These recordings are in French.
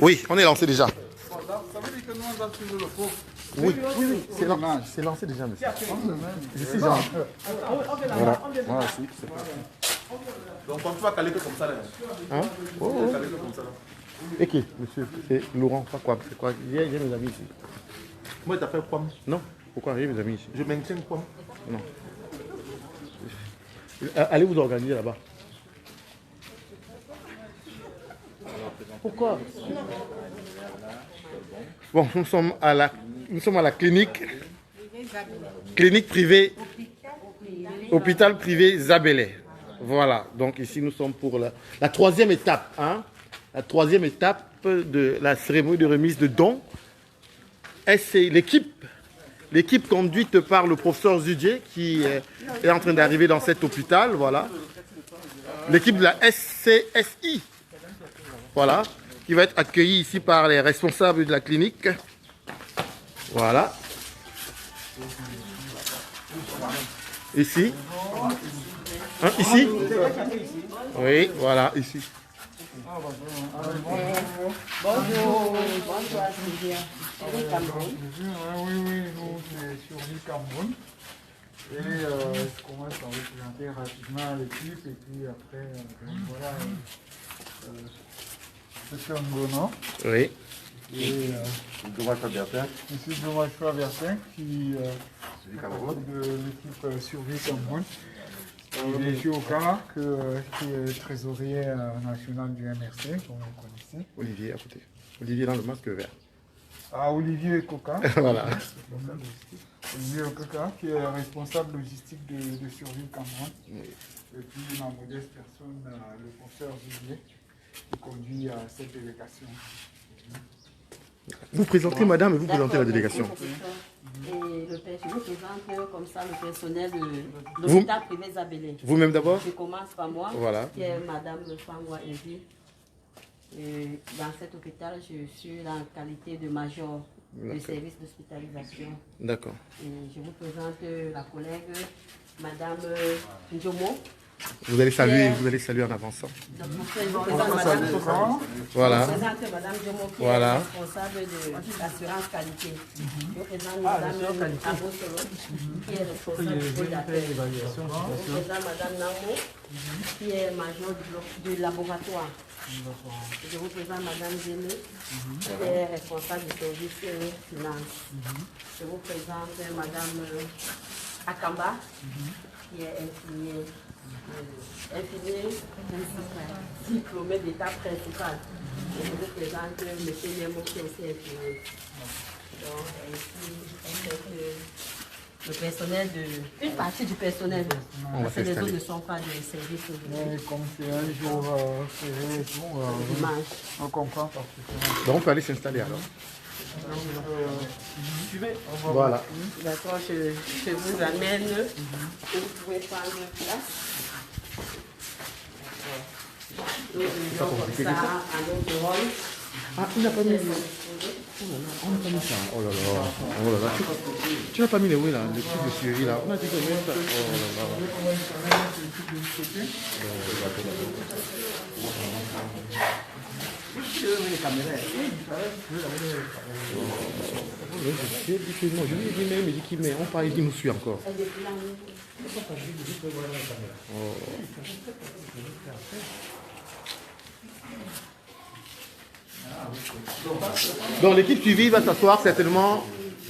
Oui, on est lancé déjà. Ça veut dire que nous, on va suivre le cours. Oui, c'est lancé déjà, monsieur. Je suis Jean. Voilà. Moi aussi, c'est pas. Donc, on va caler que comme ça, là. Hein? On va caler que comme ça, là. Et qui, monsieur? C'est Laurent, pas quoi? C'est quoi? J'ai mes amis ici. Moi, t'as fait quoi? Non? Pourquoi? J'ai mes amis ici. Je maintiens quoi? Non. Allez vous organiser là-bas. Pourquoi? Bon, nous sommes à la clinique privée, hôpital privé Zabélé. Voilà, donc ici nous sommes pour la troisième étape, hein? La troisième étape de la cérémonie de remise de dons. Et c'est l'équipe conduite par le professeur Zudier qui est en train d'arriver dans cet hôpital, voilà. L'équipe de la SCSI, voilà, qui va être accueillie ici par les responsables de la clinique. Voilà. Ici. Hein, ici. Oui, voilà, ici. Bonjour, Sylvia. Oui, nous, c'est Survie Cameroun. Et je commence à vous présenter rapidement l'équipe et puis après, voilà, c'est un Ngono. Oui. Et Monsieur Domachoua Bertin qui de l'équipe Survie Cameroun. Monsieur Okara, qui est trésorier national du MRC, comme vous connaissez. Olivier à côté. Olivier dans le masque vert. Ah, Olivier Coca. Voilà. Olivier Coca, qui est responsable logistique de Survie Cameroun. Et puis ma modeste personne, le professeur Zudier, qui conduit cette délégation. Vous présentez madame et vous présentez la délégation. Et je vous présente comme ça le personnel de l'hôpital privé Zabélé. Vous-même d'abord? Je commence par moi, Voilà. qui est madame Fangwa Evi. Dans cet hôpital, je suis en qualité de major du service d'hospitalisation. D'accord. Je vous présente la collègue, madame Njomo. Vous allez saluer en avançant. Voilà. Je présente madame Njomo qui est responsable de l'assurance qualité. Je présente madame Abosolo qui est responsable de la paix. Je présente madame Namo qui est major du laboratoire. Je vous présente madame Zéné qui est responsable du service finance. Je vous présente madame Akamba qui est infirmière. Infirmier diplômé d'état principal. Je vous présente M. Nemo qui est aussi infirmier. Donc, ici, le personnel une partie du personnel, parce que les autres ne sont pas des services. Mais comme c'est un jour férié et tout, on comprend parfaitement. Donc on peut aller s'installer alors. Voilà. D'accord, je vous amène où vous pouvez prendre place. Nous venons comme ça à notre rôle. Ah, il n'a pas mis. On n'a pas mis ça. Oh là là. Oh là là. Tu n'as pas mis les oui là, le truc de suivi là. On a dit que même ça. Oh là là. Je lui ai dit, mais il me dit qu'il met. On parle, il nous suit encore. Donc l'équipe suivie va s'asseoir certainement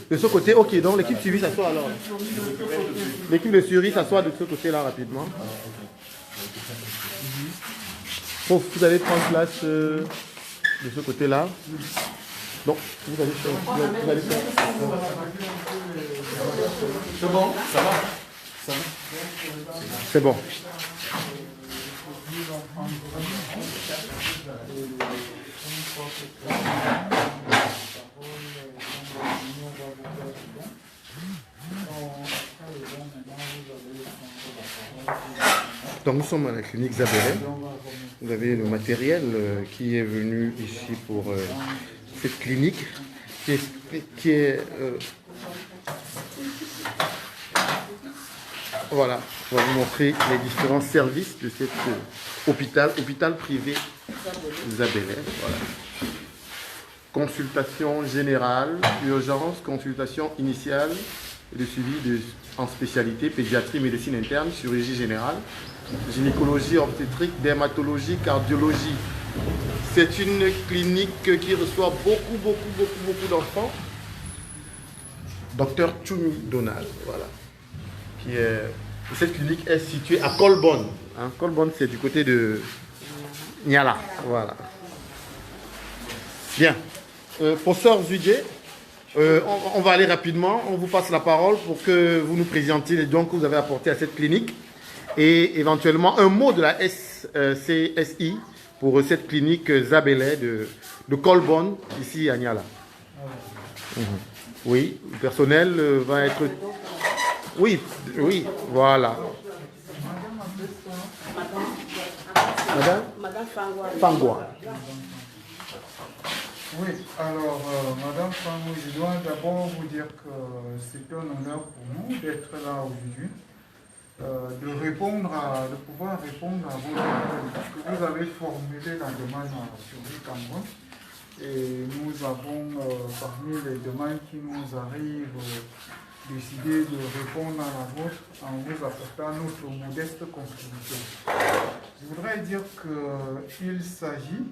de ce côté. Ok, donc l'équipe suivie s'assoit alors. L'équipe de suivi s'assoit de ce côté-là rapidement. Bon, vous allez prendre place de ce côté-là. Donc, vous allez faire. C'est bon? Ça va? C'est bon. Donc nous sommes à la clinique Zabélé. Vous avez le matériel qui est venu ici pour cette clinique qui est voilà, on va vous montrer les différents services de cet hôpital privé Zabélé, voilà. Consultation générale, urgence, consultation initiale et de suivi en spécialité, pédiatrie, médecine interne, chirurgie générale, gynécologie, obstétrique, dermatologie, cardiologie. C'est une clinique qui reçoit beaucoup d'enfants. Docteur Tchoumi Donald, voilà. Cette clinique est située à Colbonne. Hein, Colbonne, c'est du côté de Niala. Voilà. Bien. Professeur Zudier, on va aller rapidement. On vous passe la parole pour que vous nous présentiez les dons que vous avez apportés à cette clinique et éventuellement un mot de la CSI pour cette clinique Zabélé de Colbonne, ici à Niala. Oui, le personnel va être... Oui, voilà. Madame Fangwa. Oui, alors, Madame Fangwa, je dois d'abord vous dire que c'est un honneur pour nous d'être là aujourd'hui, de pouvoir répondre à vos demandes, parce que vous avez formulé la demande sur le Cameroun. Et nous avons, parmi les demandes qui nous arrivent, décidé de répondre à la vôtre en vous apportant notre modeste contribution. Je voudrais dire qu'il s'agit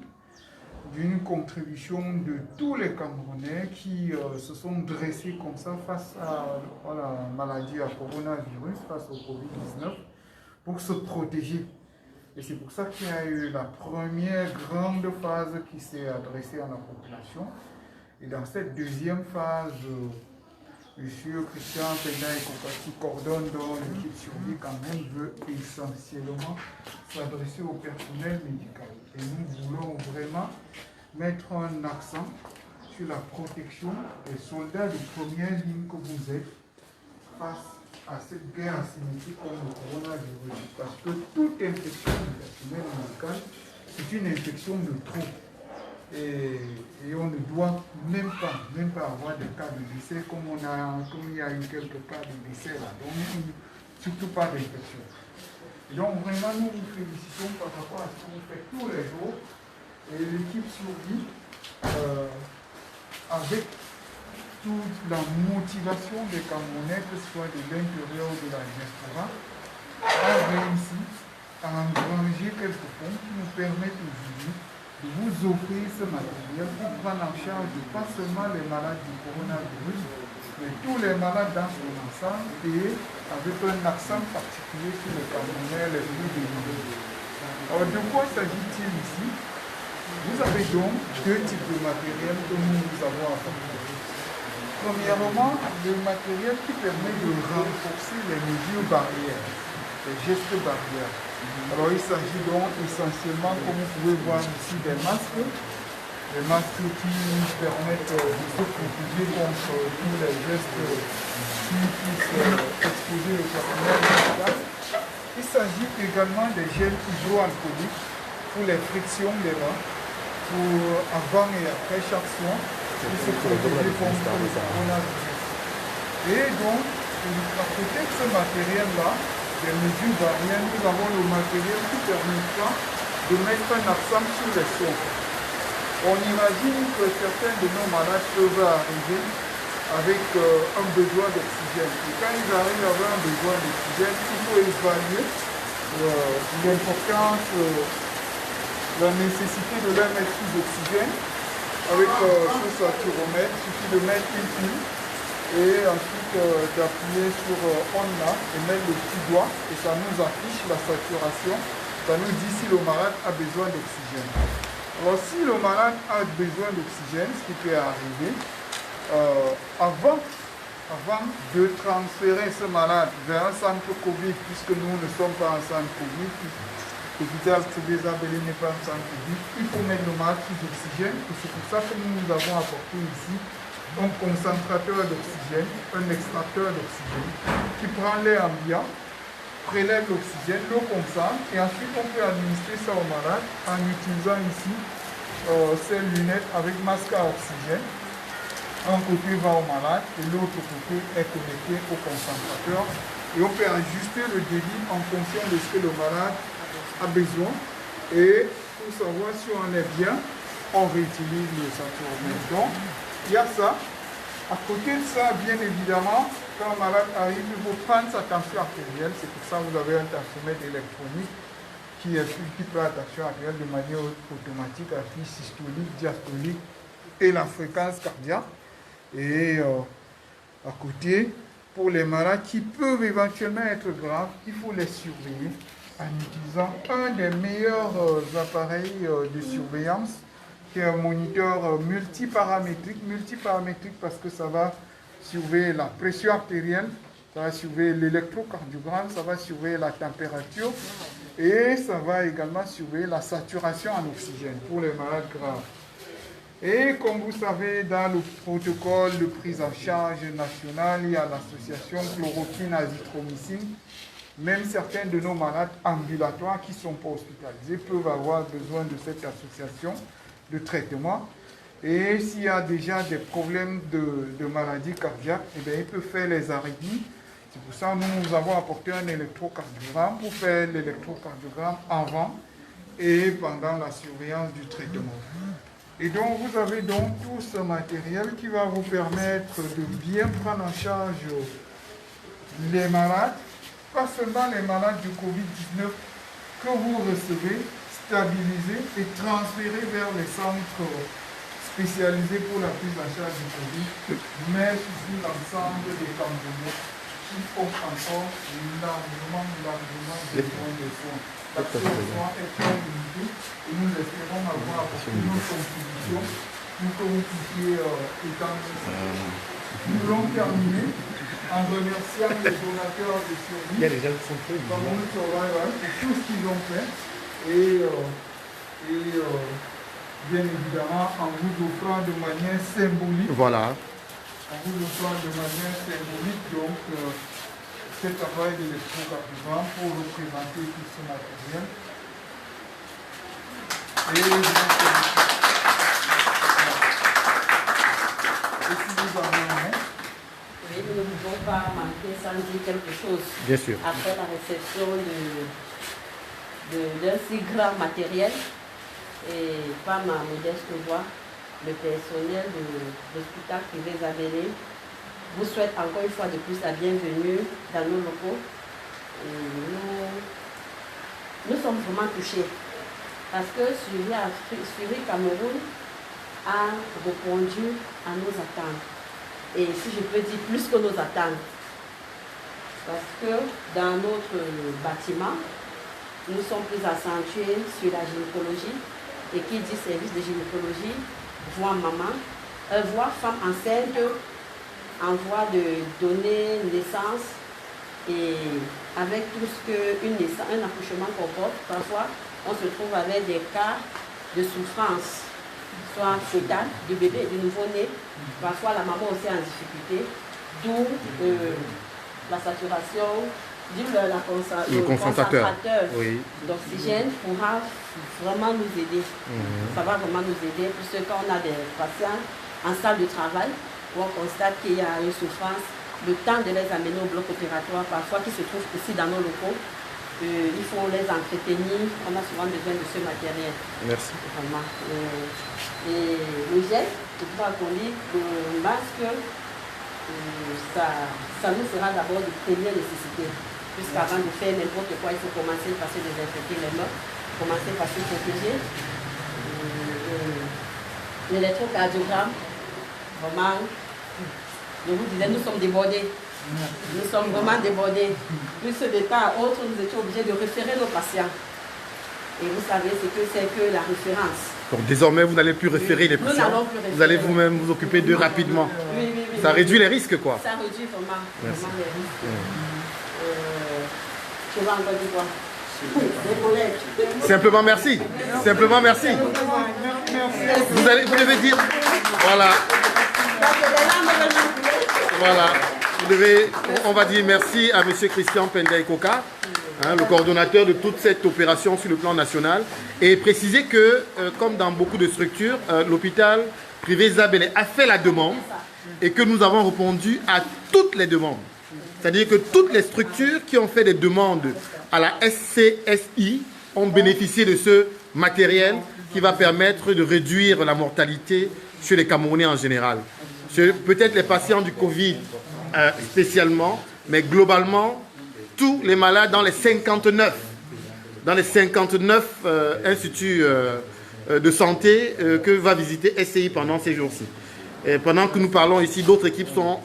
d'une contribution de tous les Camerounais qui se sont dressés comme ça face à la maladie à coronavirus, face au Covid-19, pour se protéger. Et c'est pour ça qu'il y a eu la première grande phase qui s'est adressée à la population. Et dans cette deuxième phase, M. Christian Pena et compagnie coordonne dans l'équipe survie quand même veut essentiellement s'adresser au personnel médical. Et nous voulons vraiment mettre un accent sur la protection des soldats de première ligne que vous êtes face à cette guerre asymétrique comme le coronavirus. Parce que toute infection du personnel médical, c'est une infection de trop. Et on ne doit même pas avoir des cas de décès comme il y a eu quelques cas de décès là. Donc, surtout pas d'infection. Et donc, vraiment, nous vous félicitons par rapport à ce que vous faites tous les jours. Et l'équipe survie, avec toute la motivation des Camerounais, que ce soit de l'intérieur ou de la diaspora, a réussi à engranger quelques fonds qui nous permettent aujourd'hui de vous offrir ce matériel pour prendre en charge pas seulement les malades du coronavirus, mais tous les malades dans son ensemble et avec un accent particulier sur les Camerounais les plus démunis. Alors de quoi s'agit-il ici? Vous avez donc deux types de matériel que nous avons apporté. Premièrement, le matériel qui permet de renforcer les mesures barrières, les gestes barrières. Alors il s'agit donc essentiellement, comme vous pouvez voir ici, des masques qui nous permettent de se protéger contre tous les gestes qui puissent exposer le personnel médical. Il s'agit également des gels hydroalcooliques pour les frictions des mains, pour avant et après chaque soin, pour se protéger contre le coronavirus. Et donc, à côté de ce matériel-là, des mesures barrières, nous avons le matériel qui permettra de mettre un accent sur les soins. On imagine que certains de nos malades peuvent arriver avec un besoin d'oxygène. Et quand ils arrivent avec un besoin d'oxygène, il faut évaluer l'importance, la nécessité de leur mettre sous oxygène avec ce saturomètre. Il suffit de mettre une pile et ensuite d'appuyer sur on là et mettre le petit doigt et ça nous affiche la saturation. Ça nous dit si le malade a besoin d'oxygène. Alors si le malade a besoin d'oxygène, ce qui peut arriver, avant de transférer ce malade vers un centre Covid, puisque nous ne sommes pas un centre Covid, l'hôpital privé Zabélé n'est pas un centre Covid, il faut mettre le malade sous oxygène, et c'est pour ça que nous avons apporté ici un concentrateur d'oxygène, un extracteur d'oxygène, qui prend l'air ambiant, prélève l'oxygène, le concentre, et ensuite on peut administrer ça au malade en utilisant ici ces lunettes avec masque à oxygène. Un côté va au malade et l'autre côté est connecté au concentrateur. Et on peut ajuster le débit en fonction de ce que le malade a besoin. Et pour savoir si on est bien, on réutilise le Saturne. Donc, il y a ça. À côté de ça, bien évidemment, quand un malade arrive, il faut prendre sa tension artérielle. C'est pour ça que vous avez un tensiomètre électronique qui fait la tension artérielle de manière automatique à la systolique, diastolique et la fréquence cardiaque. Et à côté, pour les malades qui peuvent éventuellement être graves, il faut les surveiller en utilisant un des meilleurs appareils de surveillance, qui est un moniteur multiparamétrique. Multiparamétrique parce que ça va surveiller la pression artérielle, ça va surveiller l'électrocardiogramme, ça va surveiller la température et ça va également surveiller la saturation en oxygène pour les malades graves. Et comme vous savez, dans le protocole de prise en charge national, il y a l'association chloroquine-azithromycine. Même certains de nos malades ambulatoires qui ne sont pas hospitalisés peuvent avoir besoin de cette association de traitement. Et s'il y a déjà des problèmes de maladie cardiaque, eh bien, ils peuvent faire les arythmies. C'est pour ça que nous avons apporté un électrocardiogramme pour faire l'électrocardiogramme avant et pendant la surveillance du traitement. Et donc, vous avez donc tout ce matériel qui va vous permettre de bien prendre en charge les malades, pas seulement les malades du Covid-19 que vous recevez, stabiliser et transférer vers les centres spécialisés pour la prise en charge du Covid, mais aussi l'ensemble des Camerounais qui ont encore largement besoin de soins. L'accès aux soins est très limité et nous espérons avoir apporté nos contributions pour que vous puissiez étendre ça. Nous voulons terminer en remerciant les donateurs de survie, comme nous Survival, pour tout ce qu'ils ont fait et bien évidemment en vous offrant de manière symbolique. Voilà. En vous offrant de manière symbolique donc cet appareil d'électrocardiogramme pour représenter tout ce matériel. Et si vous avez un mot. Oui, nous ne pouvons pas manquer sans dire quelque chose. Bien sûr. Après la réception d'un si grand matériel, et par ma modeste voix, le personnel de l'hôpital privé Zabélé vous souhaite encore une fois de plus la bienvenue dans nos locaux. Nous sommes vraiment touchés parce que Survie Cameroun a répondu à nos attentes. Et si je peux dire plus que nos attentes, parce que dans notre bâtiment, nous sommes plus accentués sur la gynécologie. Et qui dit service de gynécologie, voix maman, voix femme enceinte, en voie de donner naissance. Et avec tout ce qu'un accouchement comporte, parfois on se trouve avec des cas de souffrance, soit fœtale, du bébé et du nouveau-né. Parfois la maman aussi est en difficulté, d'où la saturation, le concentrateur d'oxygène pourra vraiment nous aider. Ça va vraiment nous aider, puisque quand on a des patients en salle de travail, où on constate qu'il y a une souffrance, le temps de les amener au bloc opératoire, parfois qui se trouvent ici dans nos locaux, il faut les entretenir, on a souvent besoin de ce matériel. Merci. Vraiment. Et le geste, je crois qu'on dit, le masque, ça nous sera d'abord de première nécessité. Puisqu'avant de faire n'importe quoi, il faut commencer par se désinfecter les mains, commencer par se protéger. L'électrocardiogramme, vraiment, je vous disais, nous sommes débordés. Nous sommes vraiment débordés. Plus de temps à autre, nous étions obligés de référer nos patients. Et vous savez ce que c'est que la référence. Donc désormais, vous n'allez plus référer les patients. Vous allez vous-même vous occuper d'eux rapidement. Oui. Ça réduit les risques, quoi. Ça réduit vraiment les risques. Je vais encore dire quoi? Des collègues. Simplement merci. Simplement merci. Vous devez dire, voilà. Voilà. On va dire merci à M. Christian Pendaïkoka, le coordonnateur de toute cette opération sur le plan national, et préciser que, comme dans beaucoup de structures, l'hôpital privé Zabélé a fait la demande et que nous avons répondu à toutes les demandes. C'est-à-dire que toutes les structures qui ont fait des demandes à la SCSI ont bénéficié de ce matériel qui va permettre de réduire la mortalité chez les Camerounais en général. Peut-être les patients du Covid spécialement, mais globalement, tous les malades dans les 59 instituts de santé que va visiter SCI pendant ces jours-ci. Et pendant que nous parlons ici, d'autres équipes sont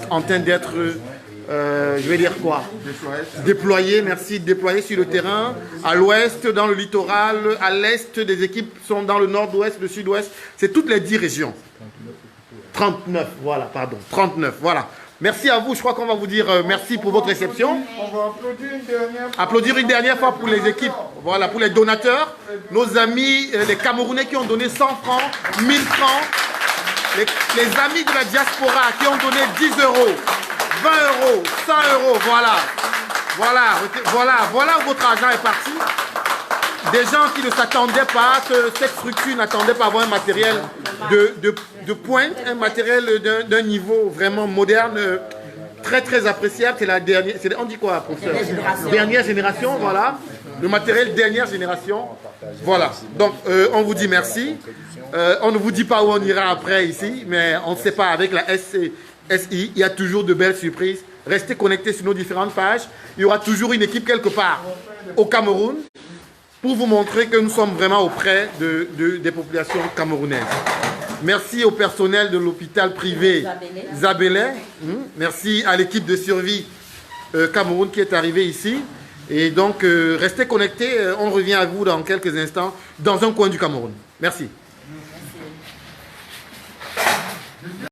en train d'être, je vais dire quoi, déployées, merci, déployées sur le terrain, à l'ouest, dans le littoral, à l'est, des équipes sont dans le nord-ouest, le sud-ouest, c'est toutes les 10 régions. 39, voilà, pardon, 39, voilà. Merci à vous, je crois qu'on va vous dire merci pour votre réception. On va applaudir une dernière fois. Applaudir une dernière fois pour les équipes, voilà, pour les donateurs, nos amis, les Camerounais qui ont donné 100 francs, 1000 francs, les amis de la diaspora qui ont donné 10 euros, 20 euros, 100 euros, voilà où votre argent est parti. Des gens qui ne s'attendaient pas, que cette structure n'attendait pas à avoir un matériel de pointe, un matériel d'un niveau vraiment moderne, très très appréciable. C'est la dernière, on dit quoi, professeur? Dernière génération, voilà. Le matériel dernière génération. Voilà. Donc, on vous dit merci. On ne vous dit pas où on ira après ici, mais on ne sait pas, avec la SI, il y a toujours de belles surprises. Restez connectés sur nos différentes pages. Il y aura toujours une équipe quelque part au Cameroun pour vous montrer que nous sommes vraiment auprès des populations camerounaises. Merci au personnel de l'hôpital privé Zabélé. Merci à l'équipe de survie Cameroun qui est arrivée ici. Et donc, restez connectés. On revient à vous dans quelques instants dans un coin du Cameroun. Merci.